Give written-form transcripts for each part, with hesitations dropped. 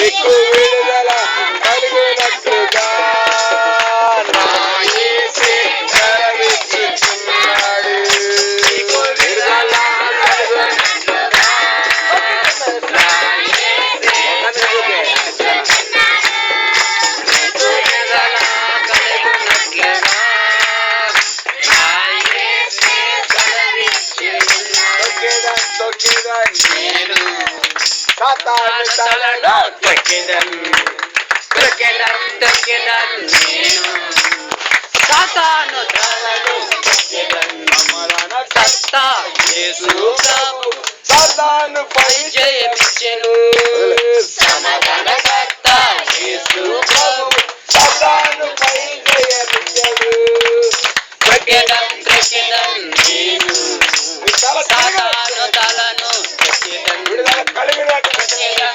నీకు విడుదల కలుగునట్లుగా నా యేసే సెలవిచ్చుచున్నాడు. నీకు విడుదల కలుగునట్లుగా నా యేసే నేను సాతాను తలను తొక్కెదను నేను సాతాను తలను తొక్కెదను సత్తా యేసు ప్రభు సాతాను పై జయమిచ్చెను సమాధాన కర్త యేసు ప్రభు సాతాను పై జయమిచ్చెను తొక్కెదను నేను సాతాను తలను విడుదల కలిగినట్లుగా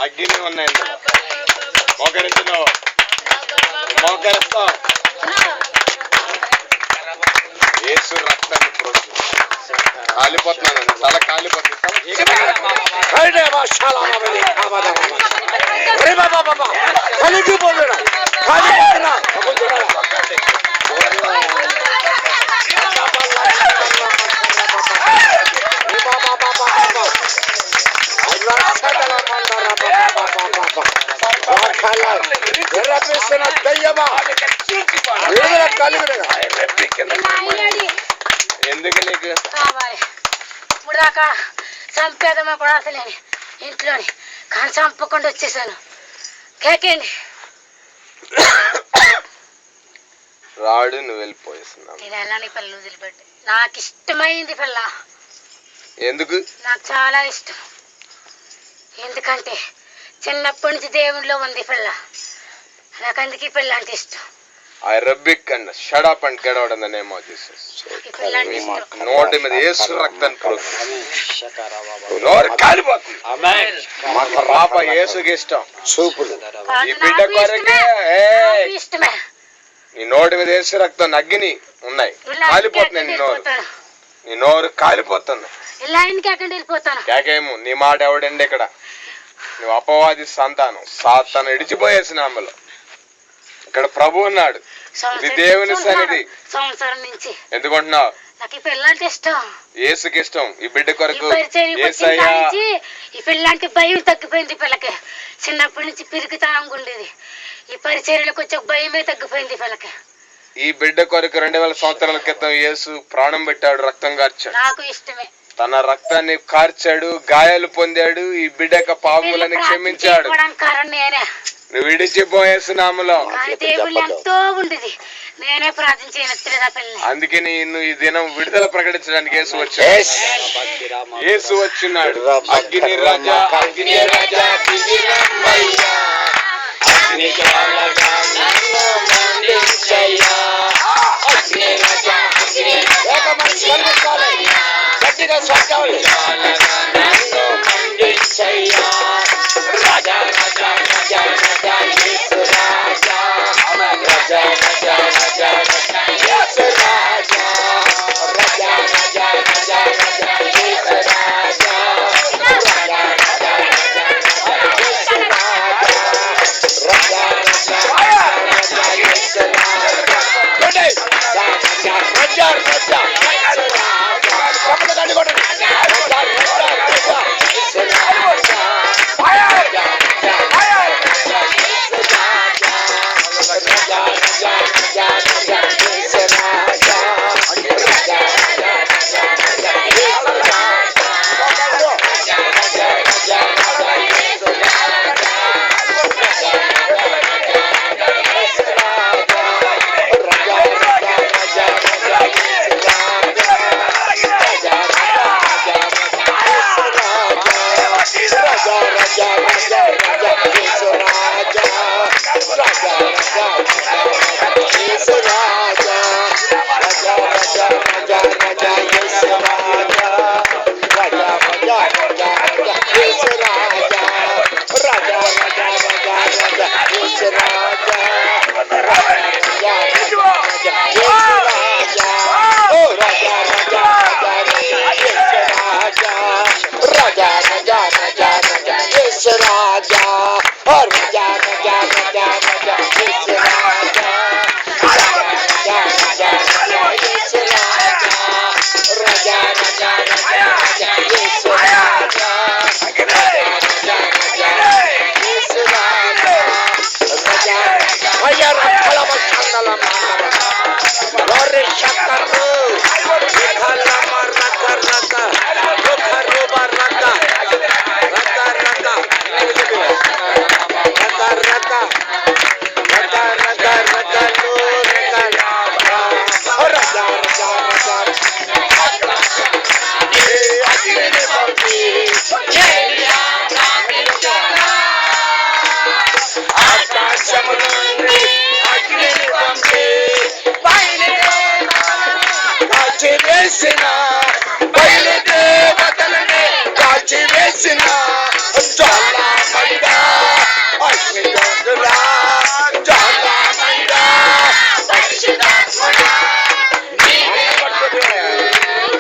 అగ్ని ఉన్నాయి మోకరించును మోకరిస్తాం యేసు రక్తాన్ని కాలిపోతున్నాను తల కాలిపోతుంది ఎందుకు నీకు ఇప్పుడు దాకా చంపేదమ్మా కూడా అసలు ఇంట్లోని కానీ చంపకుండా వచ్చేసాను కేకండి రాడు నువ్వు వెళ్ళిపోయేస్తున్నావు. నేను వెళ్ళాను పిల్లలు వదిలిపెట్టి నాకు ఇష్టమైంది పిల్ల ఎందుకు నాకు చాలా ఇష్టం ఎందుకంటే చిన్నప్పటి నుంచి దేవునిలో ఉంది పిల్ల నాకు అందుకే పిల్ల అంటే ఇష్టం. I rebuke and shut up and get out in the name of Jesus. నోటి మీద యేసు రక్తాన్ని ప్రోక్షించు. నోరు కాలిపోతుంది. ఆమేన్. మాకు పాప యేసుకి ఇష్టం. సూపులు ఈ బిడ్డ కొరకే ఇష్టమే. నీ నోటి మీద యేసు రక్తం అగ్ని ఉన్నాయి కాలిపోతుంది. నీ నోరు కాలిపోతుంది. కేకేమో నీ మాట ఎవడండి ఇక్కడ నువ్వు అపవాది సంతానం సాతాను ఇడిచిపోయేసిన ఆమెలో ఇక్కడ ప్రభు ఉన్నాడు. ఇది దేవుని సన్నిధి. సంవత్సరం నుంచి ఎందుకుంటున్నావు నాకు ఈ పిల్లంటే ఇష్టం యేసుకి ఇష్టం. ఈ బిడ్డ కొరకు ఈ పిల్లంటే భయం తగ్గిపోయింది. పిల్లకి చిన్నప్పటి నుంచి పిరికితనంగా ఉండేది. ఈ పరిచర్యలకు వచ్చే భయమే తగ్గిపోయింది పిల్లకి. ఈ బిడ్డ కొరకు 2000 సంవత్సరాల క్రితం యేసు ప్రాణం పెట్టాడు, రక్తం కార్చాడు. నాకు ఇష్టమే. తన రక్తాన్ని కార్చాడు, గాయాలు పొందాడు, ఈ బిడ్డక పాపములను క్షమించాడు. నువ్వు విడిచిపోయేసినాములో ఎంతో ఉండేది. నేనే ప్రార్థన చేయనట్లేదా పిల్ల. అందుకే నిన్ను ఈ దినం విడుదల ప్రకటించడానికి యేసు వచ్చాడు. యేసు వచ్చినాడు. అగ్ని రాజా అగ్ని రాజా గట్టిగా స్వచ్ఛాలి రాజా రాజా రాజా రాజా యేసు రాజా రాజా రాజా రాజా యేసు రాజా రాజా రాజా రాజా రాజా యేసు రాజా రాజా రాజా రాజా యేసు రాజా రాజా రాజా యేసు రాజా రాజా రాజా రాజా యేసు రాజా యేసు రాజా ఓ రాజా రాజా రాజా రాజా యేసు రాజా రాజా రాజా రాజా రాజా యేసు రాజా రాజా రాజా రాజా రాజా యేసు రాజా రాజా రాజా రాజా యేసు రాజా రాజా అయ్యా రక్కల మచ్చందల లోరే షక్కరు ఇఖల మరక రక దుఖరు బరక రక రక రక రక రక రక రక రాజా రాజా రాజా ఏ అగిరిని పంపి ఏలియా ప్రార్థించగా ఆకాశము నుండి అగ్నిని పంపి కాల్చివేసిన బయలుదేవతలని కాల్చివేసిన జ్వాలామయుడా అగ్నిగోతుడా జ్వాలామయుడా పరిశుద్ధాత్ముడా నీవే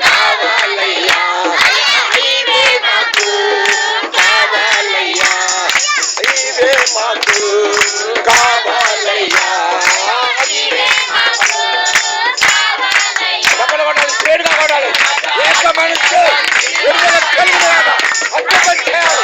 కావాలయ్యా నీవే మాకు కావాలయ్యా నీవే మాకు కావాలయ్యా నీవే మాకు కొట్టాలి స్పీడ్గా కొట్టాలి ఏక మనసు విడుదల కలుగులాగా అడ్డుపట్టేయాలి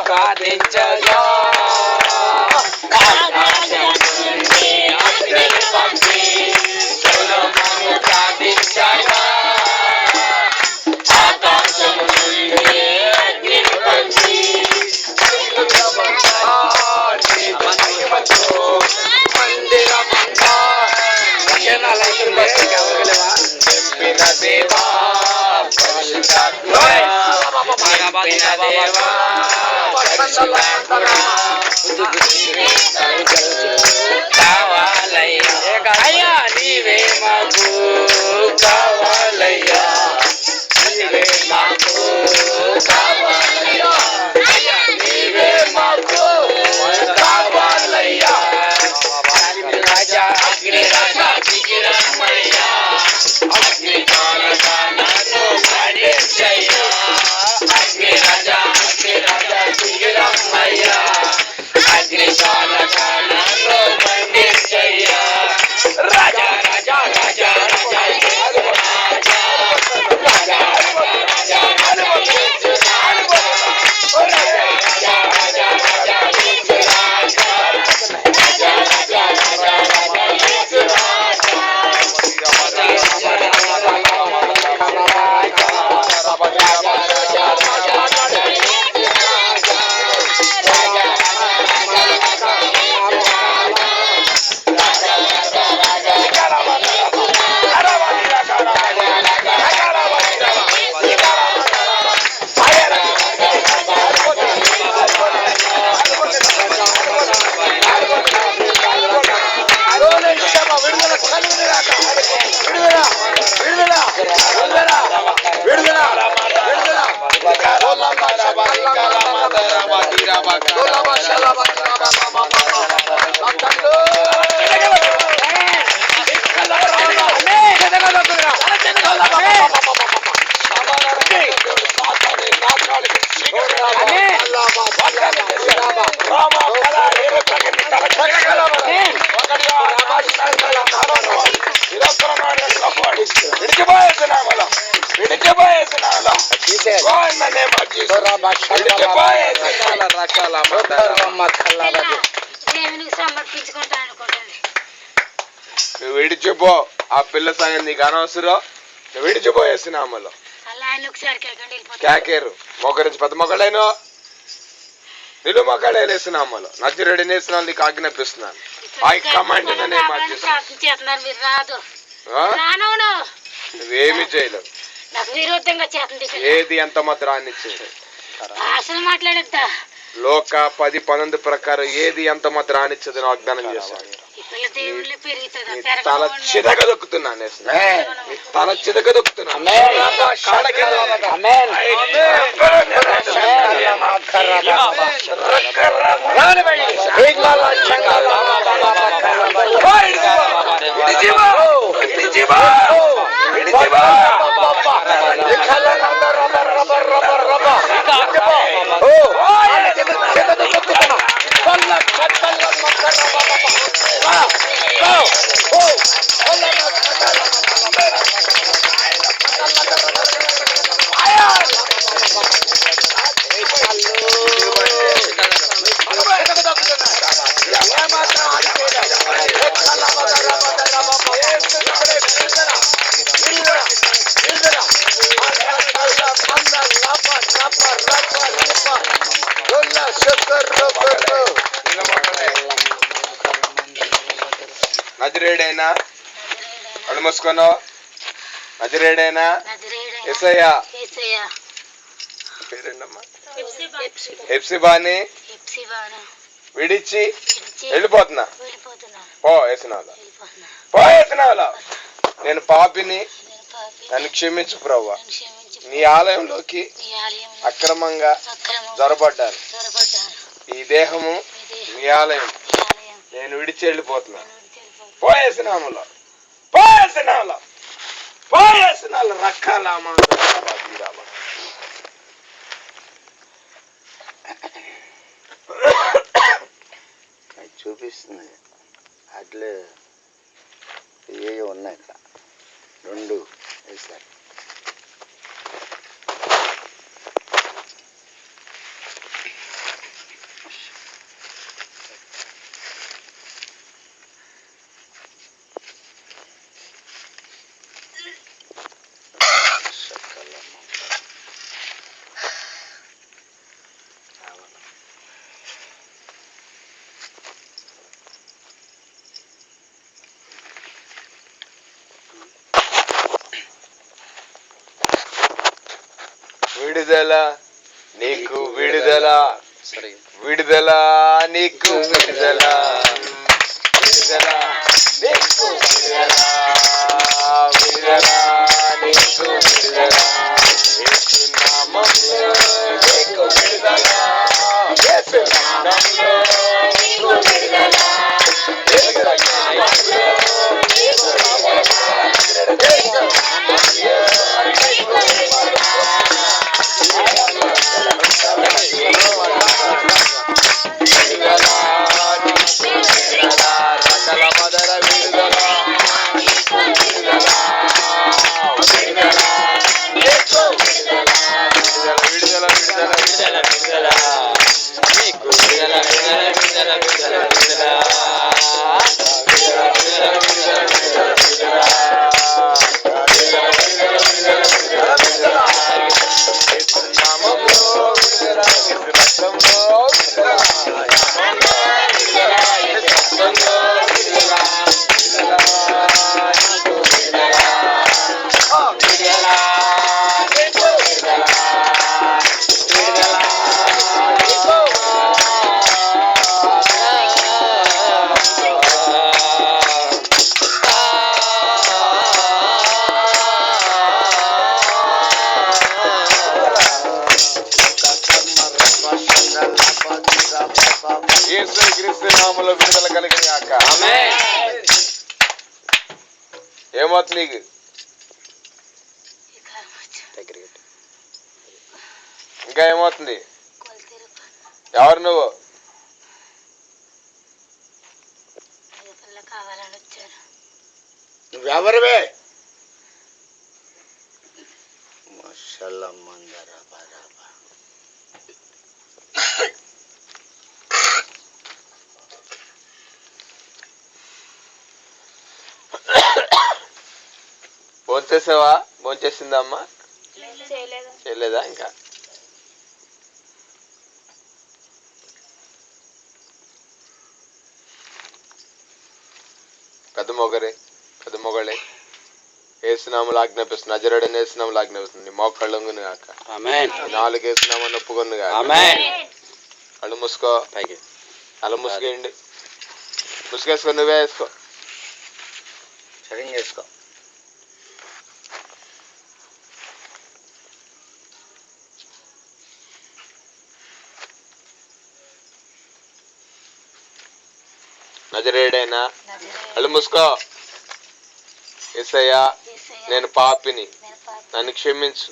ప్రార్థించగా అగ్నిని పంపి సొలొమోను ప్రార్థించగా ఆకాశము నుండి అగ్నిని పంపి మందిరమంతా చెప్పిన దేవా కావాలయ్యా నీవే మాకు కావాలయ్యా నీవే మాకు కావాలయ్యా నీవే మాకు కావాలయ్యా రాజా అగ్ని రాజా దిగిరమ్మయ్యా అగ్ని కాలగా నన్ను మండించయ్యా అగ్ని రాజా దిగిరమ్మయ్యా అగ్ని కాలగా నన్ను మండించయ్యా రాజా రాజా రాజా రాజా రాజా రాజా రాజా దేవునికి సమర్పించుకుంటా అనుకుంటుంది. నువ్వు విడిచిపో, ఆ పిల్ల సంగతి నీకు అనవసరం. నువ్వు విడిచిపోయేసినామలో అలా ఆయన ఒకసారి కేకండి వెళ్ళిపోతాడు. కేకేరు మొక్కరించి పెద్ద మొక్కడైనా నిలు మొక్కడేసినామలో నజరేయుడైన యేసు నీకు ఆజ్ఞాపిస్తున్నాను. I command in the name of Jesus. ప్రార్థించేస్తున్నారు మీరు రాదు. రానవును నువ్వేమి చేయలేవు. నాకు విరోధంగా చేస్తుంది. ఏది ఎంత మాత్రం రానిచ్చేది అసలు మాట్లాడద్దా. లోక 10:11 ప్రకారం ఏది ఎంత మాత్రం రానిచ్చదని వాగ్దానం చేశాడు. తల చిదగదొక్కుతున్నాను, తల చిదగదొక్కుతున్నాను. నజరేయుడైన కళ్ళు మూసుకున్నావు. నజరేయుడైన యేసయ్య పేరేంటమ్మా? హెప్సిబాని విడిచి వెళ్ళిపోతున్నా. పో యేసునామములో, పో యేసునామములో. నేను పాపిని, నన్ను క్షమించు ప్రభువా. నీ ఆలయంలోకి అక్రమంగా జొరబడ్డాను. ఈ దేహము నీ ఆలయం, నేను విడిచి వెళ్ళిపోతున్నాను. పోయేసినాములో, పోయేసినాములో, పోయేసినాలు రక్కాలామా చూపిస్తుంది. అట్లే ఏ ఉన్నాయి ఇక్కడ 2 వేసారు. విడుదల నీకు విడుదల, విడుదల నీకు విడుదల, విడుదల నీకు విడుదల, విడుదల నీకు విడుదల. యేసు నామములో నీకు విడుదల, యేసు నామములో నీకు విడుదల, యేసు నామములో నీకు విడుదల, యేసు నామములో నీకు విడుదల. యేసుక్రీస్తు నామములో విడుదల కలిగినాక ఏమవుతుంది నీకు? ఇంకా ఏమవుతుంది? ఎవరు నువ్వు? నువ్వెవరివే? షల్లమ్మందర బరాబ. భోంచేసావా? భోంచేసిందా అమ్మా? చేయలేదా ఇంకా? పెద్ద మొగలే ఏసునామలు ఆజ్ఞాపిస్తుంది. నజరేయుడైన యేసునామములో ఆజ్ఞాపిస్తుంది. నీ మోకాళ్ళొంగును గాక. ఆమేన్. నాలుగు ఏసునామని ఒప్పుకొను గాక. ఆమేన్. కళ్ళు మూసుకో. పైకి కళ్ళు ముసుగేయండి. ముసుగేసుకో. నువ్వే వేసుకో. సరిగ్గా చేసుకో. నజరేయుడైన కళ్ళు మూసుకో. యేసయ్యా, నేను పాపిని, నన్ను క్షమించు.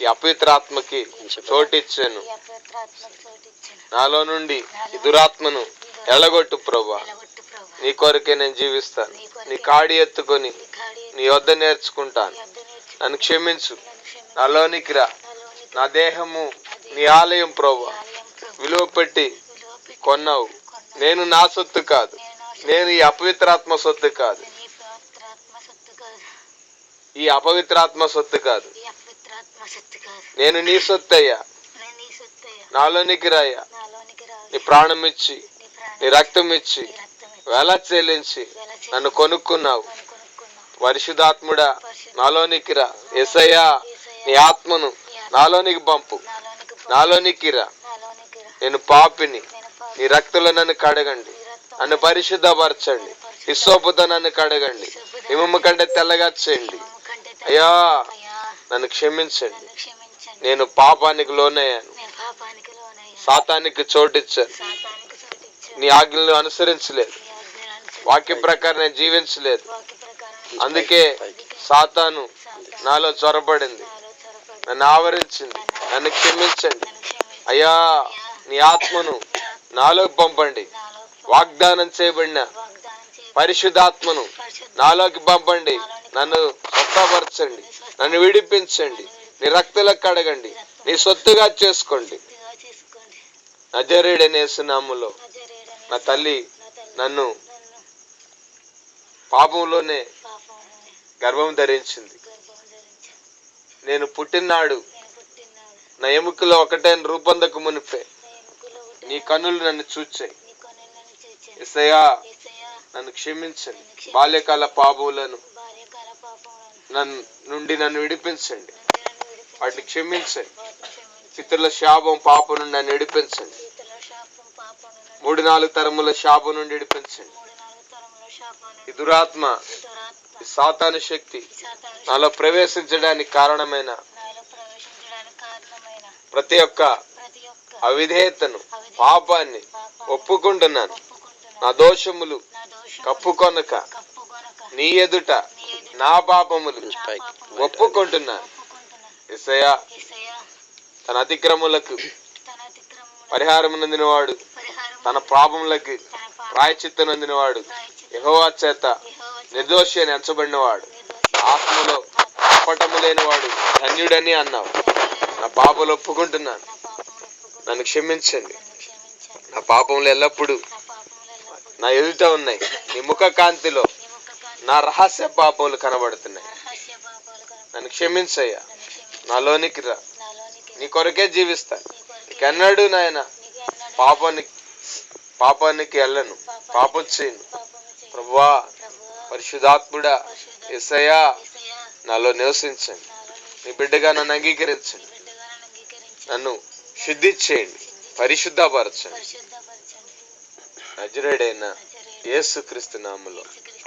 ఈ అపవిత్రాత్మకి చోటిచ్చాను. నాలో నుండి ఈ దురాత్మను ఎల్లగొట్టు ప్రభువా. నీ కొరకే నేను జీవిస్తాను. నీ కాడి ఎత్తుకొని నీ వద్ద నేర్చుకుంటాను. నన్ను క్షమించు. నాలోనికి రా. నా దేహము నీ ఆలయం ప్రభువా. విలువ పెట్టి కొన్నావు. నేను నా సొత్తు కాదు. నేను ఈ అపవిత్రాత్మ సొత్తు కాదు. ఈ అపవిత్రాత్మ సొత్తు కాదు. నేను నీ సొత్తయ్యా. నాలోనికి రాయ్యా. నీ ప్రాణం ఇచ్చి, నీ రక్తం ఇచ్చి, వెల చెల్లించి నన్ను కొనుక్కున్నావు. పరిశుద్ధాత్ముడా, నాలోనికి రా. యేసయ్యా, నీ ఆత్మను నాలోనికి పంపు. నాలోనికి రా. నేను పాపిని. నీ రక్తంలో నన్ను కడగండి. నన్ను పరిశుద్ధపరచండి. హిస్సోపుతో నన్ను కడగండి. హిమము కంటే తెల్లగా చేయండి. అయ్యా, నన్ను క్షమించండి. నేను పాపానికి లోనయ్యాను. సాతానికి చోటిచ్చాను. నీ ఆజ్ఞలను అనుసరించలేదు. వాక్య ప్రకారం నేను జీవించలేదు. అందుకే సాతాను నాలో చొరబడింది, నన్ను ఆవరించింది. నన్ను క్షమించండి అయ్యా. నీ ఆత్మను నాలోకి పంపండి. వాగ్దానం చేయబడిన పరిశుద్ధాత్మను నాలోకి పంపండి. నన్ను స్వస్థపరచండి. నన్ను విడిపించండి. నీ రక్తంలో కడగండి. నీ సొత్తుగా చేసుకోండి. నజరేయుడైన యేసు నామములో నా తల్లి నన్ను పాపంలోనే గర్భం ధరించింది. నేను పుట్టినాడు నా ఎముకలో ఒకటే రూపొందక మునిపే నీ కన్నులు నన్ను చూచాయి. యేసయ్యా, నన్ను క్షమించండి. బాల్యకాల పాపములను నన్ను విడిపించండి. వాటిని క్షమించండి. పితరుల శాపం పాపం నుండి నన్ను విడిపించండి. 3-4 తరముల శాపం నుండి విడిపించండి. ఈ దురాత్మ, ఈ సాతాను శక్తి నాలో ప్రవేశించడానికి కారణమైన ప్రతి ఒక్క అవిధేయతను, పాపాన్ని ఒప్పుకుంటున్నాను. నా దోషములు కప్పుకొనక నీ ఎదుట నా పాపములు ఒప్పుకుంటున్నాను. యేసయ్యా, తన అతిక్రమములకు పరిహారం నందినవాడు, తన పాపములకు ప్రాయశ్చిత్తం నందినవాడు, యెహోవా చేత నిర్దోషి అని ఎంచబడినవాడు, ఆత్మలో కపటము లేనివాడు ధన్యుడని అన్నావు. నా పాపలు ఒప్పుకుంటున్నాను. నన్ను క్షమించండి. నా పాపములు ఎల్లప్పుడూ నా ఎదుట ఉన్నాయి. నీ ముఖ కాంతిలో నా రహస్య పాపములు కనబడుతున్నాయి. నన్ను క్షమించయ్యా. నాలోనికి రా. నీ కొరకే జీవిస్తాను. నీకెన్నడూ నాయన పాపానికి వెళ్ళను, పాపం చేయను. ప్రభువా, పరిశుద్ధాత్ముడా, యేసయ్యా, నాలో నివసించండి. నీ బిడ్డగా నన్ను అంగీకరించండి. నన్ను శుద్ధి చేయండి, పరిశుద్ధపరచండి. నజరేయుడైన యేసుక్రీస్తు నామములో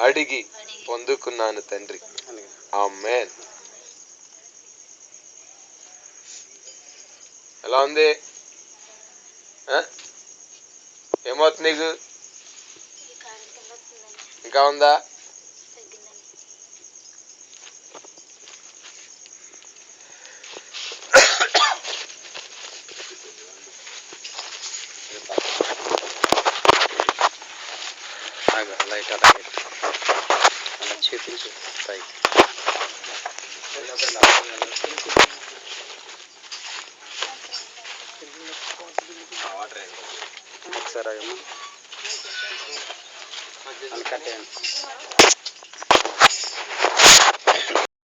అడిగి పొందుకున్నాను తండ్రి. ఆమేన్. ఎలా ఉంది? ఏమవుతుంది నీకు? ఇంకా ఉందా? లైట్ అలా చూపించు పైకి. ఒకసారి కట్టేయండి.